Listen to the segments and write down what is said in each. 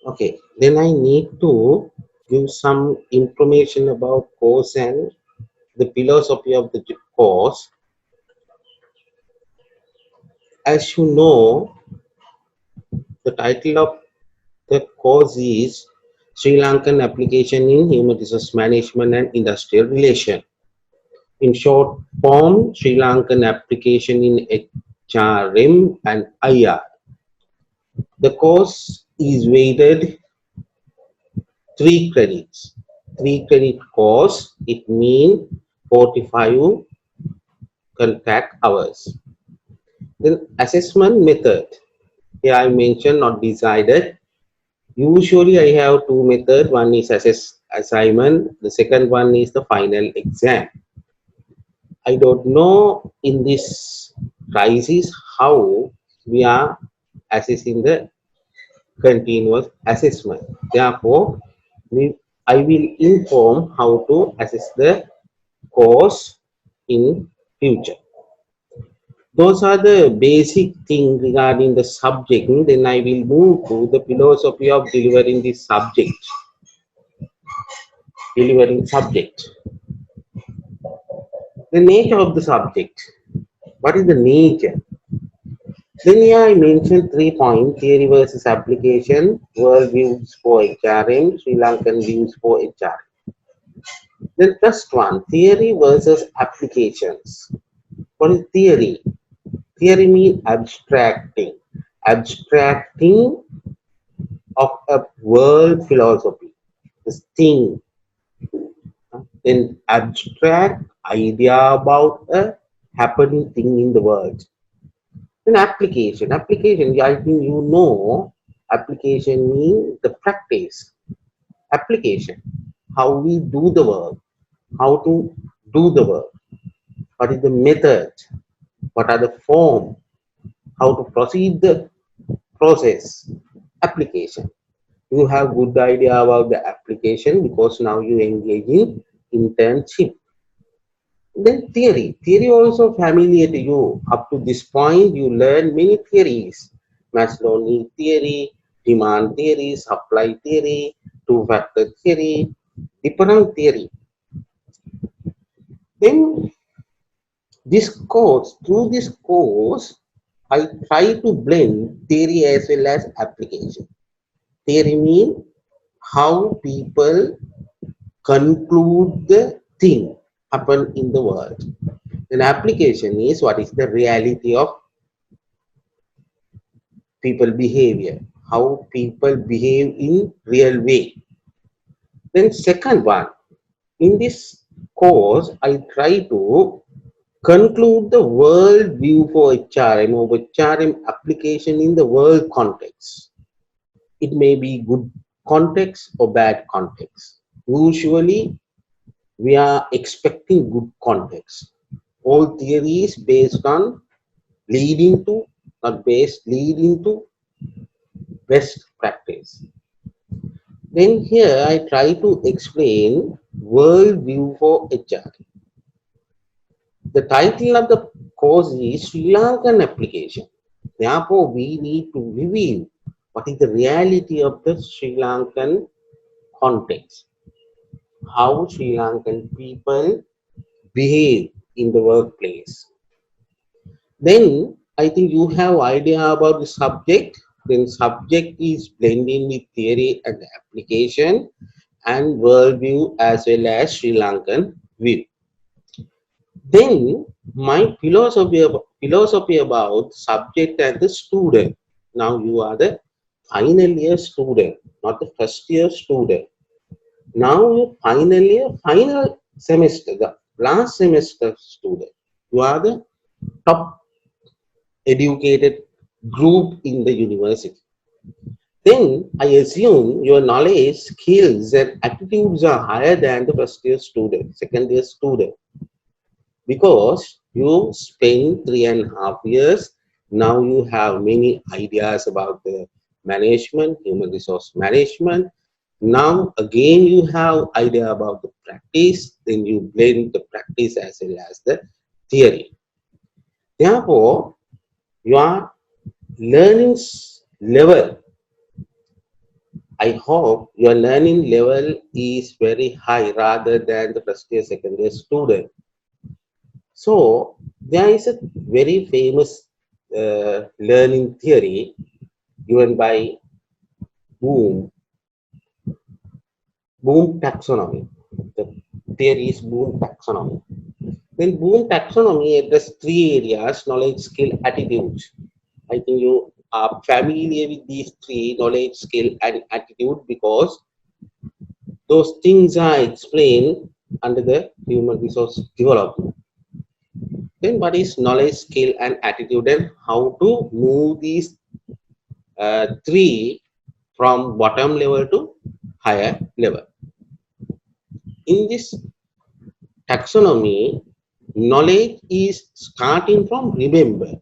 Okay, then I need to give some information about course and the philosophy of the course. As you know, the title of the course is Sri Lankan Application in Human Resource Management and Industrial Relation. In short form, Sri Lankan Application in HRM and IR. The course is weighted 3 credits. 3 credit course, it means 45 contact hours. Then assessment method. Here I mentioned not decided. Usually I have two methods. One is assignment. The second one is the final exam. I don't know in this crisis how we are assessing the continuous assessment. Therefore, I will inform how to assess the course in future. Those are the basic things regarding the subject. Then I will move to the philosophy of delivering the subject. Delivering subject. The nature of the subject. What is the nature? Then here I mentioned 3 points: theory versus application, world views for HRM, Sri Lankan views for HRM. Then first one, theory versus applications. What is theory? Theory means abstracting. Abstracting of a world philosophy. This thing, an abstract idea about a happening thing in the world. Then application. Application, I think you know, application means the practice. Application, how we do the work, how to do the work, what is the method, what are the form, how to proceed the process. Application. You have good idea about the application because now you engage in internship. Then theory. Theory also familiar to you. Up to this point, you learn many theories. Maslow need theory, demand theory, supply theory, two-factor theory, different theory. Then through this course, I try to blend theory as well as application. Theory means how people conclude the thing happen in the world. Then application is what is the reality of people behavior, how people behave in real way. Then second one, in this course, I try to conclude the world view for HRM or HRM application in the world context. It may be good context or bad context. Usually, we are expecting good context. All theories based on leading to, not based, leading to best practice. Then here I try to explain world view for HR. The title of the course is Sri Lankan application. Therefore, we need to review what is the reality of the Sri Lankan context, how Sri Lankan people behave in the workplace. Then I think you have idea about the subject. Then subject is blending with theory and application and worldview as well as Sri Lankan view. Then my philosophy about subject and the student. Now you are the final year student, not the first year student. Now you final year, final semester, the last semester student. You are the top educated group in the university. Then I assume your knowledge, skills, and attitudes are higher than the first year student, second year student, because you spend 3.5 years. Now you have many ideas about the management, human resource management. Now again you have idea about the practice, then you blend the practice as well as the theory. Therefore, your learning level I hope your learning level is very high rather than the first year, second year student. So there is a very famous learning theory given by Boom, Boom taxonomy. The theory is Boom taxonomy. Then Boom taxonomy addresses three areas: knowledge, skill, attitude. I think you are familiar with these three: knowledge, skill, and attitude, because those things are explained under the human resource development. Then what is knowledge, skill, and attitude, and how to move these three from bottom level to higher level. In this taxonomy, knowledge is starting from remember,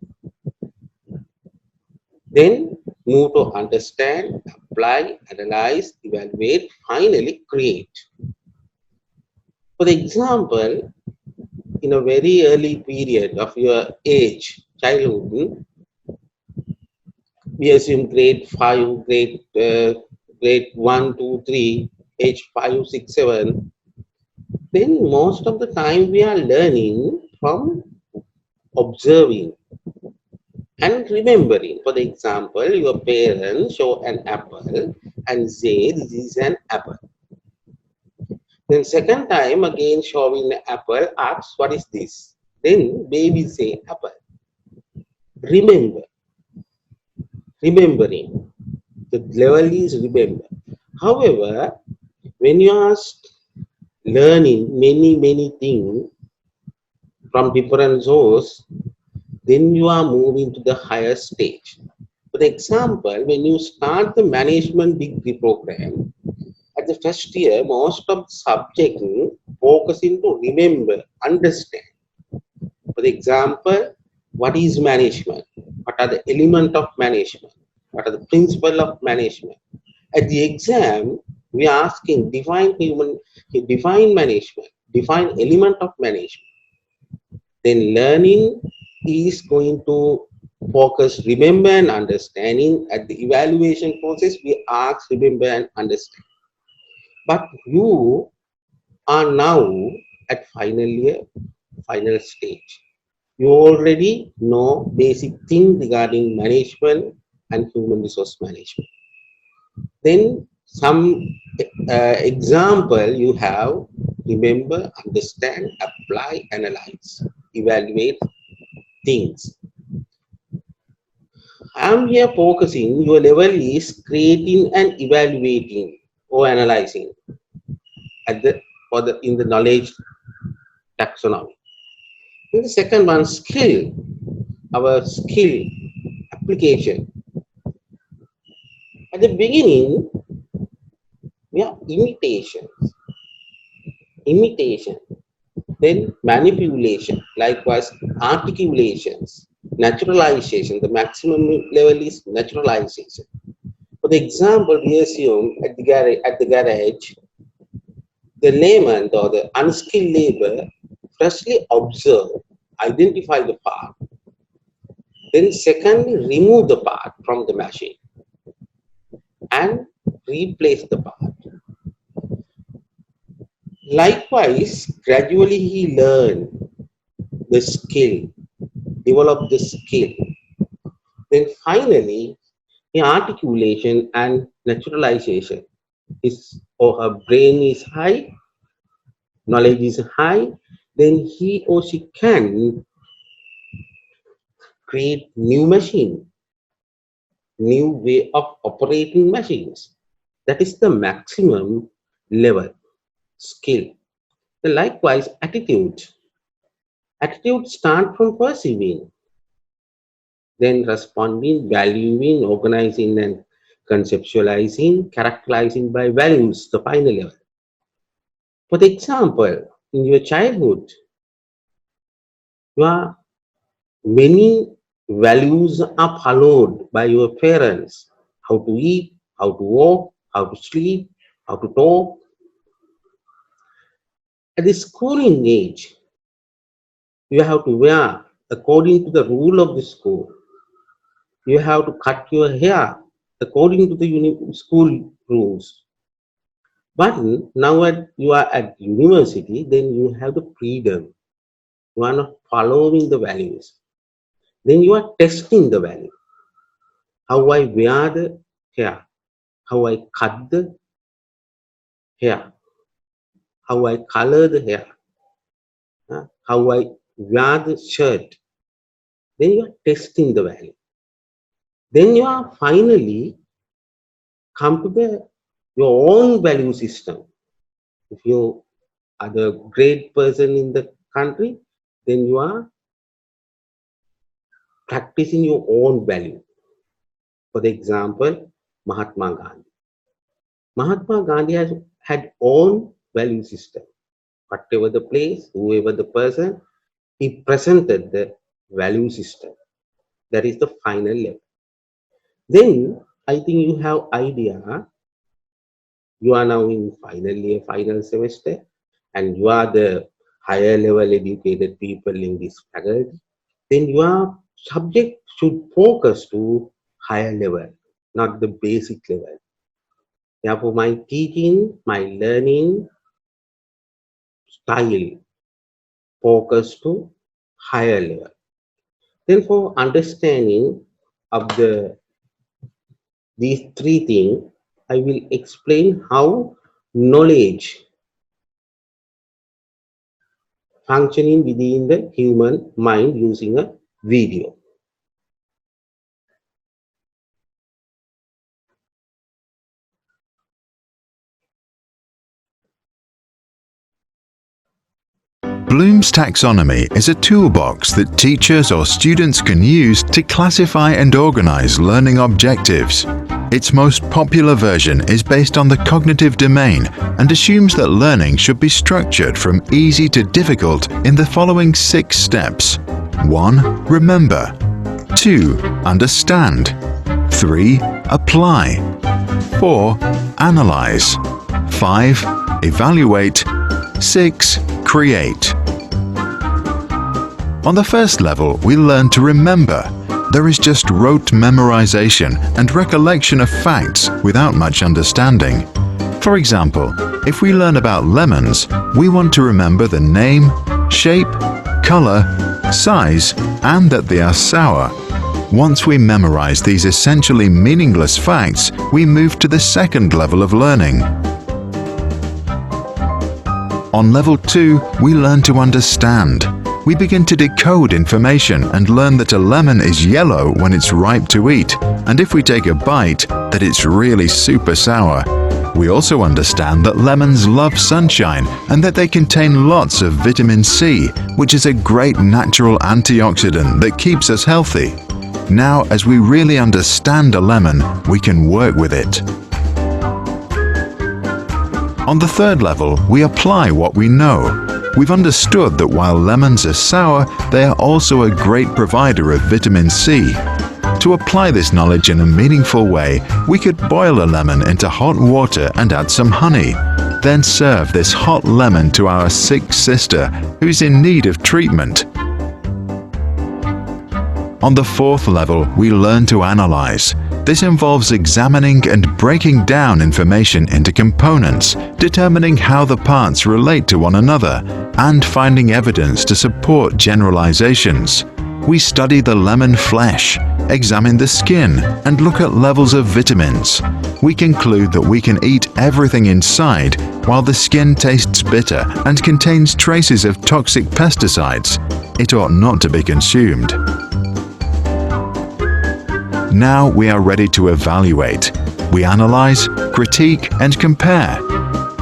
then move to understand, apply, analyze, evaluate, finally create. For example, in a very early period of your age, childhood, we assume grade 5, grade 1, 2, 3, age 5, 6, 7, then most of the time we are learning from observing and remembering. For the example, your parents show an apple and say this is an apple. Then second time again showing the apple, asks what is this? Then baby say apple. Remember, remembering. The level is remember. However, when you are learning many things from different sources, then you are moving to the higher stage. For example, when you start the management degree program, at the first year, most of the subject focusing to remember, understand. For example, what is management? What are the element of management? What are the principle of management? At the exam, we are asking define management, define element of management. Then learning is going to focus remember and understanding. At the evaluation process, we ask remember and understand. But you are now at final year, final stage. You already know basic thing regarding management and human resource management. Then some example you have: remember, understand, apply, analyze, evaluate things. I'm here focusing your level is creating and evaluating or analyzing at the in the knowledge taxonomy. And the second one, skill, our skill application. At the beginning, we have imitation, then manipulation, likewise articulations, naturalization. The maximum level is naturalization. For the example, we assume at the garage, the layman or the unskilled labor firstly observe, identify the part, then secondly remove the part from the machine and replace the part. Likewise, gradually he learned the skill, developed the skill. Then finally, in articulation and naturalization, his or her brain is high, knowledge is high, then he or she can create new machine, new way of operating machines. That is the maximum level skill. Then likewise, attitude. Attitude start from perceiving, then responding, valuing, organizing, and conceptualizing, characterizing by values, the final level. For the example, in your childhood, you are many values are followed by your parents: how to eat, how to walk, how to sleep, how to talk. At the schooling age, you have to wear according to the rule of the school. You have to cut your hair according to the school rules. But now you are at university, then you have the freedom. You are not following the values. Then you are testing the value. How I wear the hair, how I cut the hair, how I color the hair, how I wear the shirt. Then you are testing the value. Then you are finally come to your own value system. If you are the great person in the country, then you are practicing your own value. For example, Mahatma Gandhi. Mahatma Gandhi has had own value system. Whatever the place, whoever the person, he presented the value system. That is the final level. Then I think you have idea. You are now in final year, final semester, and you are the higher level educated people in this faculty. Then your subject should focus to higher level, not the basic level. Therefore, my teaching, my learning style focus to higher level. Then for understanding of these three things, I will explain how knowledge functioning within the human mind using a video. Bloom's taxonomy is a toolbox that teachers or students can use to classify and organize learning objectives. Its most popular version is based on the cognitive domain and assumes that learning should be structured from easy to difficult in the following 6 steps. 1. Remember. 2. Understand. 3. Apply. 4. Analyze. 5. Evaluate. 6. Create. On the first level, we learn to remember. There is just rote memorization and recollection of facts without much understanding. For example, if we learn about lemons, we want to remember the name, shape, color, size, and that they are sour. Once we memorize these essentially meaningless facts, we move to the second level of learning. On level 2, we learn to understand. We begin to decode information and learn that a lemon is yellow when it's ripe to eat, and if we take a bite, that it's really super sour. We also understand that lemons love sunshine and that they contain lots of vitamin C, which is a great natural antioxidant that keeps us healthy. Now, as we really understand a lemon, we can work with it. On the third level, we apply what we know. We've understood that while lemons are sour, they are also a great provider of vitamin C. To apply this knowledge in a meaningful way, we could boil a lemon into hot water and add some honey. Then serve this hot lemon to our sick sister who's in need of treatment. On the fourth level, we learn to analyze. This involves examining and breaking down information into components, determining how the parts relate to one another, and finding evidence to support generalizations. We study the lemon flesh, examine the skin, and look at levels of vitamins. We conclude that we can eat everything inside, while the skin tastes bitter and contains traces of toxic pesticides. It ought not to be consumed. Now we are ready to evaluate. We analyze, critique, and compare.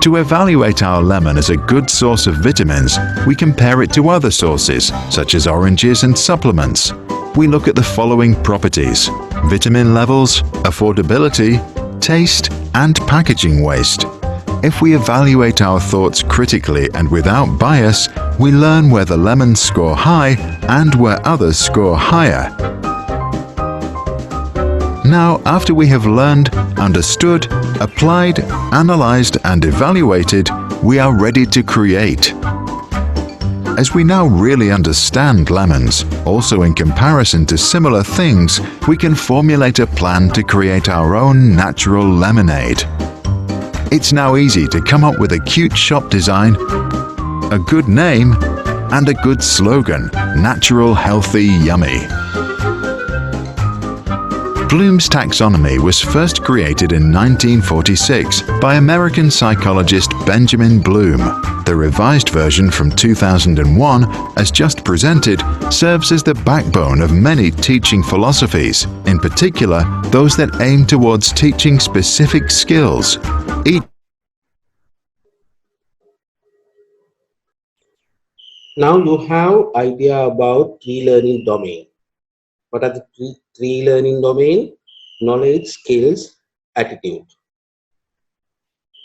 To evaluate our lemon as a good source of vitamins, we compare it to other sources, such as oranges and supplements. We look at the following properties: vitamin levels, affordability, taste, and packaging waste. If we evaluate our thoughts critically and without bias, we learn where the lemons score high and where others score higher. Now, after we have learned, understood, applied, analyzed, and evaluated, we are ready to create. As we now really understand lemons, also in comparison to similar things, we can formulate a plan to create our own natural lemonade. It's now easy to come up with a cute shop design, a good name, and a good slogan: natural, healthy, yummy. Bloom's taxonomy was first created in 1946 by American psychologist Benjamin Bloom. The revised version from 2001, as just presented, serves as the backbone of many teaching philosophies, in particular those that aim towards teaching specific skills. Each Now you have idea about three learning domain. What are the three learning domain? Knowledge, skills, attitude.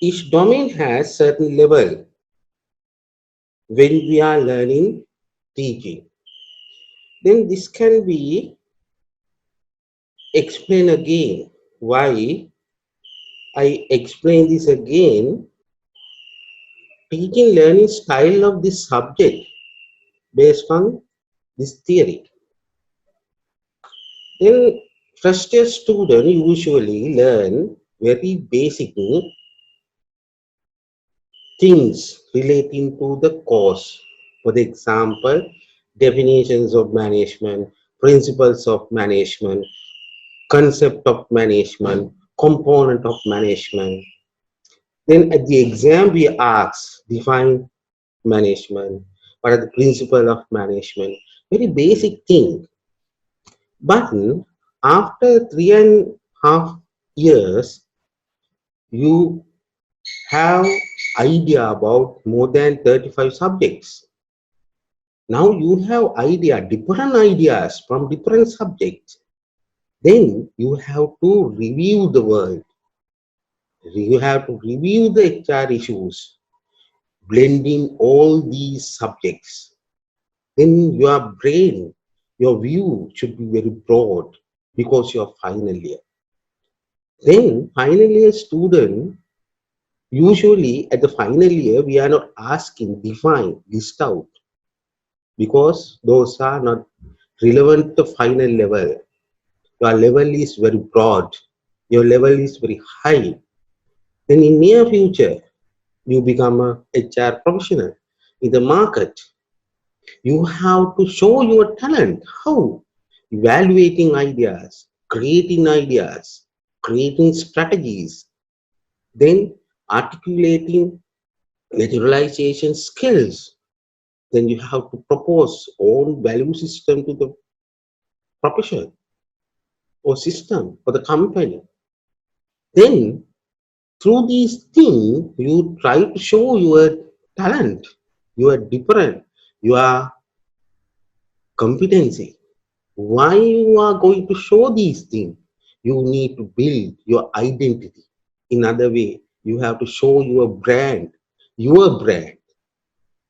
Each domain has certain level when we are learning teaching. Then this can be explained again. Why I explain this again? Teaching learning style of this subject based on this theory. Then first year student usually learn very basic things relating to the course. For the example, definitions of management, principles of management, concept of management, component of management. Then at the exam we ask, define management, what are the principle of management, very basic thing. But after 3.5 years, you have idea about more than 35 subjects. Now you have different ideas from different subjects. Then you have to review the world. You have to review the HR issues, blending all these subjects. Then your brain, your view should be very broad because you're final year. Then final year student, usually at the final year, we are not asking, define, list out, because those are not relevant to final level. Your level is very broad. Your level is very high. Then in near future, you become a HR professional in the market. You have to show your talent. How? Evaluating ideas, creating strategies, then articulating visualization skills. Then you have to propose own value system to the profession or system for the company. Then through these things, you try to show your talent, your different, your competency. Why you are going to show these things? You need to build your identity. In other way, you have to show your brand. Your brand.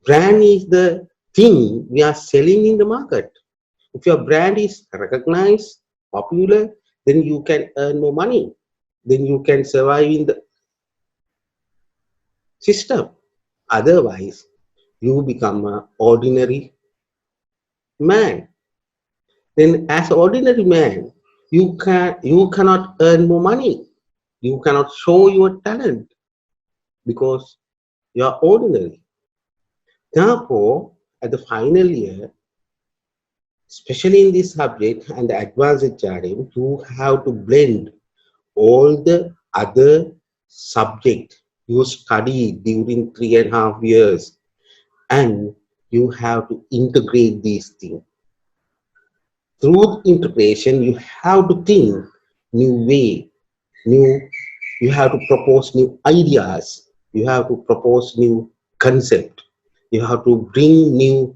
Brand is the thing we are selling in the market. If your brand is recognized, popular, then you can earn more money. Then you can survive in the system. Otherwise, you become an ordinary man. Then as ordinary man, you cannot earn more money. You cannot show your talent because you are ordinary. Therefore, at the final year, especially in this subject and the advanced HRM, you have to blend all the other subject you studied during 3.5 years, and you have to integrate these things. Through integration, you have to think new way, new. You have to propose new ideas. You have to propose new concept. You have to bring new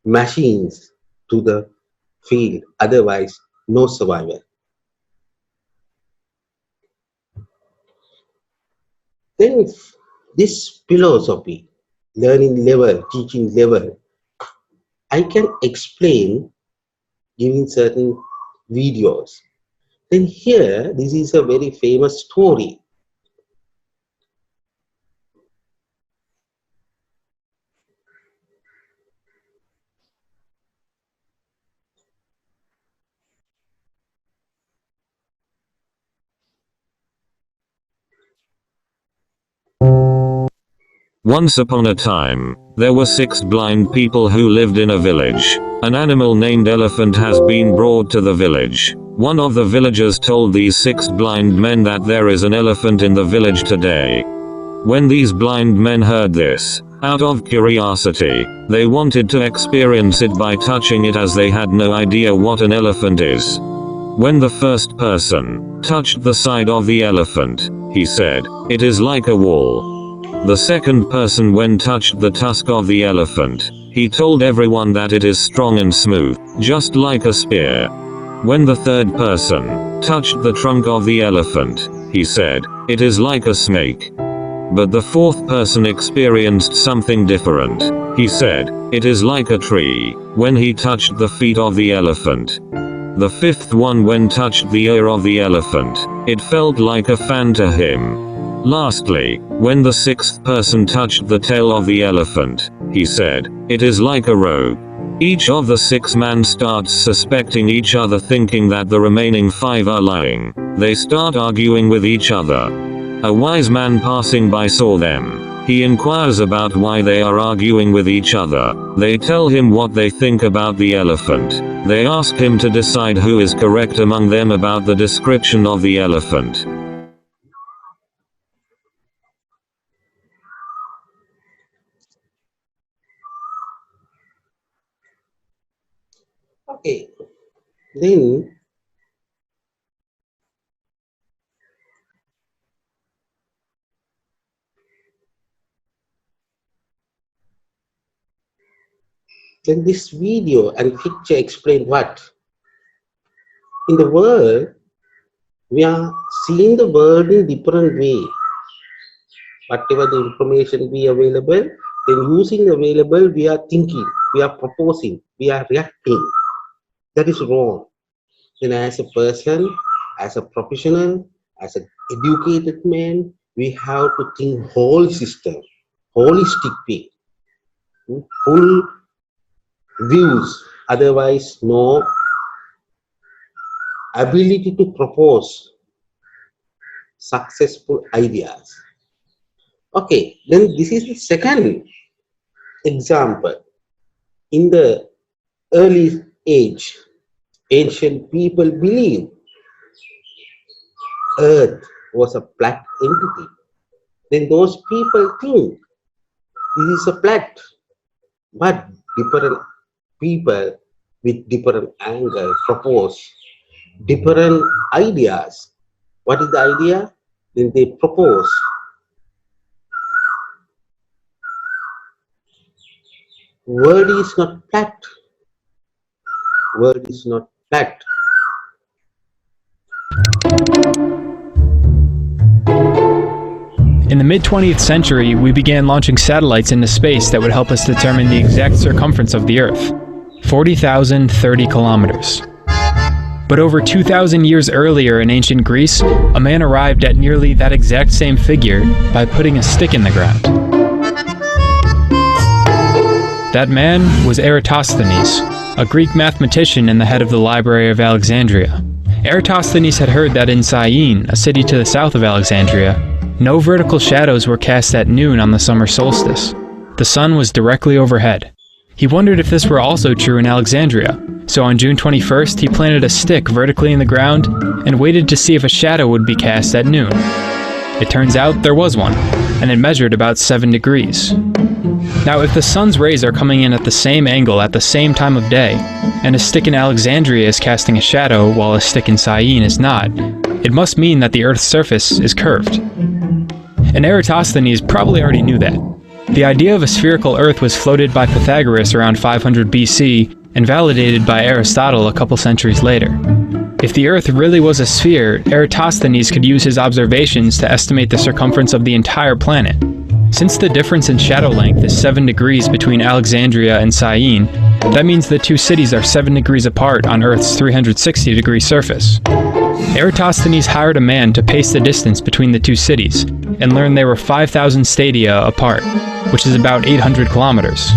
machines to the field. Otherwise, no survival. Then this philosophy, learning level, teaching level, I can explain giving certain videos. Then here, this is a very famous story. Once upon a time, there were 6 blind people who lived in a village. An animal named elephant has been brought to the village. One of the villagers told these 6 blind men that there is an elephant in the village today. When these blind men heard this, out of curiosity, they wanted to experience it by touching it, as they had no idea what an elephant is. When the first person touched the side of the elephant, he said, "It is like a wall." The second person, when touched the tusk of the elephant, he told everyone that it is strong and smooth, just like a spear. When the third person touched the trunk of the elephant, he said, "It is like a snake." But the fourth person experienced something different. He said, "It is like a tree," when he touched the feet of the elephant. The fifth one, when touched the ear of the elephant, it felt like a fan to him. Lastly, when the sixth person touched the tail of the elephant, he said, "It is like a robe." Each of the 6 men starts suspecting each other, thinking that the remaining 5 are lying. They start arguing with each other. A wise man passing by saw them. He inquires about why they are arguing with each other. They tell him what they think about the elephant. They ask him to decide who is correct among them about the description of the elephant. Okay, then this video and picture explain what? In the world, we are seeing the world in different way. Whatever the information be available, then using the available, we are thinking, we are proposing, we are reacting. That is wrong. Then as a person, as a professional, as an educated man, we have to think whole system, holistic way, full views. Otherwise, no ability to propose successful ideas. Okay, then this is the second example. In the early age, ancient people believed Earth was a flat entity. Then those people think this is a flat, but different people with different angle propose different ideas. What is the idea? Then they propose world is not flat. World is not flat. In the mid-20th century, we began launching satellites into space that would help us determine the exact circumference of the Earth, 40,030 kilometers. But over 2,000 years earlier in ancient Greece, a man arrived at nearly that exact same figure by putting a stick in the ground. That man was Eratosthenes, a Greek mathematician and the head of the Library of Alexandria. Eratosthenes had heard that in Syene, a city to the south of Alexandria, no vertical shadows were cast at noon on the summer solstice. The sun was directly overhead. He wondered if this were also true in Alexandria, so on June 21st he planted a stick vertically in the ground and waited to see if a shadow would be cast at noon. It turns out there was one, and it measured about 7 degrees. Now, if the sun's rays are coming in at the same angle at the same time of day, and a stick in Alexandria is casting a shadow while a stick in Syene is not, it must mean that the Earth's surface is curved. And Eratosthenes probably already knew that. The idea of a spherical Earth was floated by Pythagoras around 500 BC and validated by Aristotle a couple centuries later. If the Earth really was a sphere, Eratosthenes could use his observations to estimate the circumference of the entire planet. Since the difference in shadow length is 7 degrees between Alexandria and Syene, that means the two cities are 7 degrees apart on Earth's 360-degree surface. Eratosthenes hired a man to pace the distance between the two cities, and learned they were 5,000 stadia apart, which is about 800 kilometers.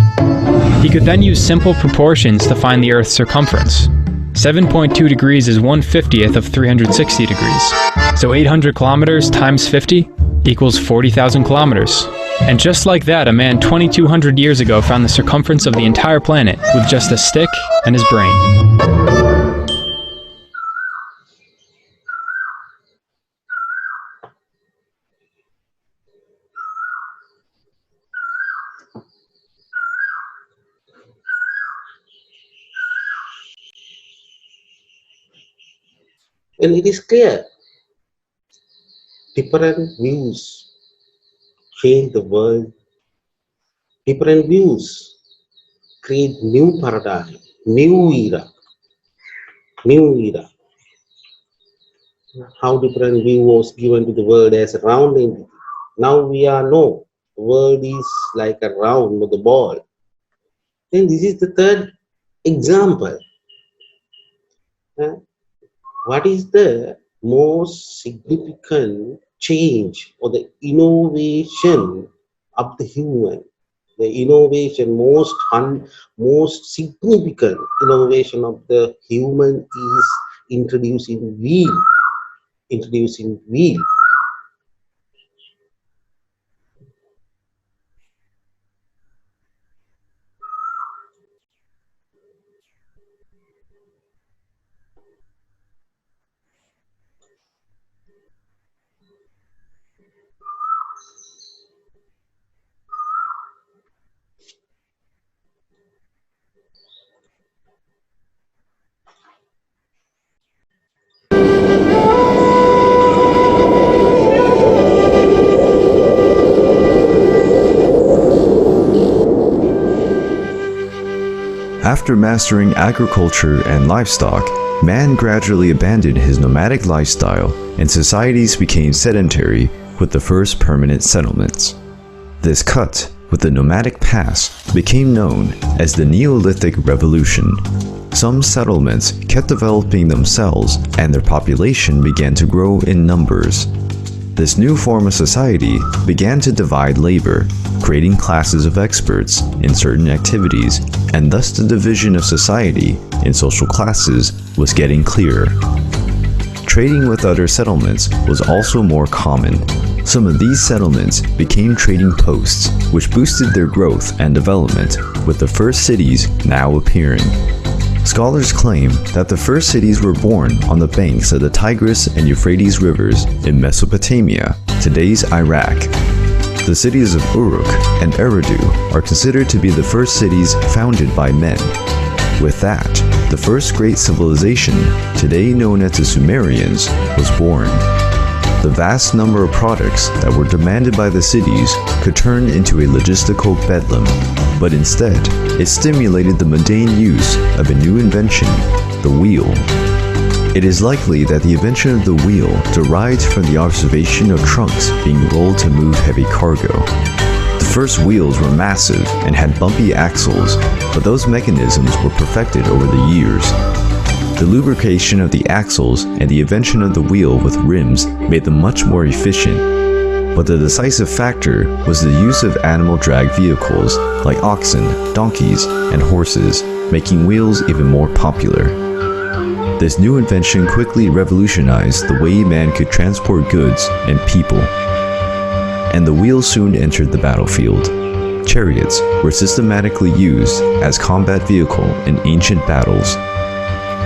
He could then use simple proportions to find the Earth's circumference. 7.2 degrees is 1/50th of 360 degrees, so 800 kilometers times 50 equals 40,000 kilometers. And just like that, a man 2,200 years ago found the circumference of the entire planet with just a stick and his brain. And it is clear, different views change the world, different views create new paradigm, new era, new era. How different view was given to the world as a round entity. Now we are no, the world is like a round with a ball. Then this is the third example. What is the most significant change or the innovation of the human? The innovation, most significant innovation of the human is introducing wheel. Introducing wheel. After mastering agriculture and livestock, man gradually abandoned his nomadic lifestyle and societies became sedentary with the first permanent settlements. This cut with the nomadic past became known as the Neolithic Revolution. Some settlements kept developing themselves and their population began to grow in numbers. This new form of society began to divide labor, creating classes of experts in certain activities, and thus the division of society in social classes was getting clearer. Trading with other settlements was also more common. Some of these settlements became trading posts, which boosted their growth and development, with the first cities now appearing. Scholars claim that the first cities were born on the banks of the Tigris and Euphrates rivers in Mesopotamia, today's Iraq. The cities of Uruk and Eridu are considered to be the first cities founded by men. With that, the first great civilization, today known as the Sumerians, was born. The vast number of products that were demanded by the cities could turn into a logistical bedlam, but instead, it stimulated the mundane use of a new invention, the wheel. It is likely that the invention of the wheel derived from the observation of trunks being rolled to move heavy cargo. The first wheels were massive and had bumpy axles, but those mechanisms were perfected over the years. The lubrication of the axles and the invention of the wheel with rims made them much more efficient. But the decisive factor was the use of animal drag vehicles like oxen, donkeys, and horses, making wheels even more popular. This new invention quickly revolutionized the way man could transport goods and people. And the wheel soon entered the battlefield. Chariots were systematically used as combat vehicle in ancient battles.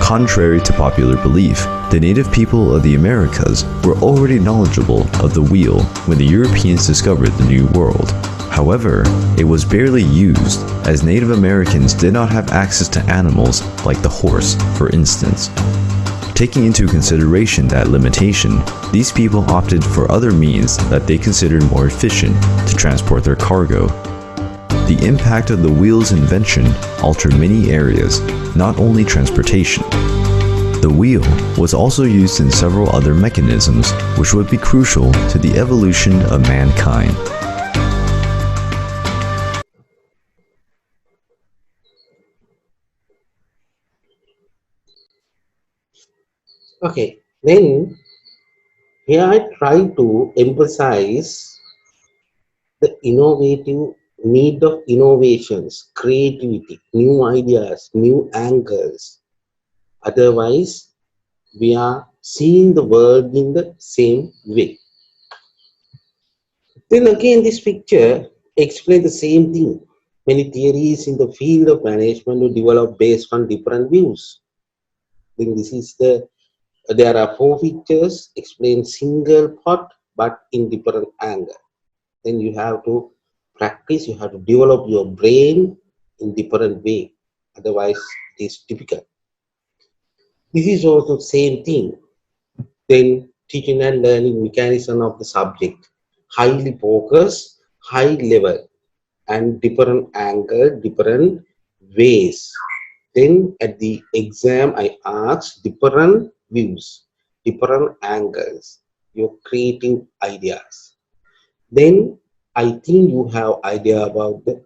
Contrary to popular belief, the native people of the Americas were already knowledgeable of the wheel when the Europeans discovered the New World. However, it was barely used, as Native Americans did not have access to animals like the horse, for instance. Taking into consideration that limitation, these people opted for other means that they considered more efficient to transport their cargo. The impact of the wheel's invention altered many areas, not only transportation. The wheel was also used in several other mechanisms which would be crucial to the evolution of mankind. Okay, then here I try to emphasize the innovative need of innovations, creativity, new ideas, new angles. Otherwise, we are seeing the world in the same way. Then again, this picture explains the same thing. Many theories in the field of management were developed based on different views. Then this is there are four pictures explain single part but in different angle. Then you have to practice, you have to develop your brain in different way. Otherwise, it is difficult. This is also same thing. Then teaching and learning mechanism of the subject. Highly focused, high level, and different angle, different ways. Then at the exam, I asked different views, different angles, your creative ideas. Then I think you have idea about the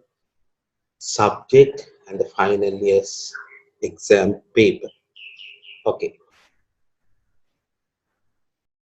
subject and the final year's exam paper. Okay.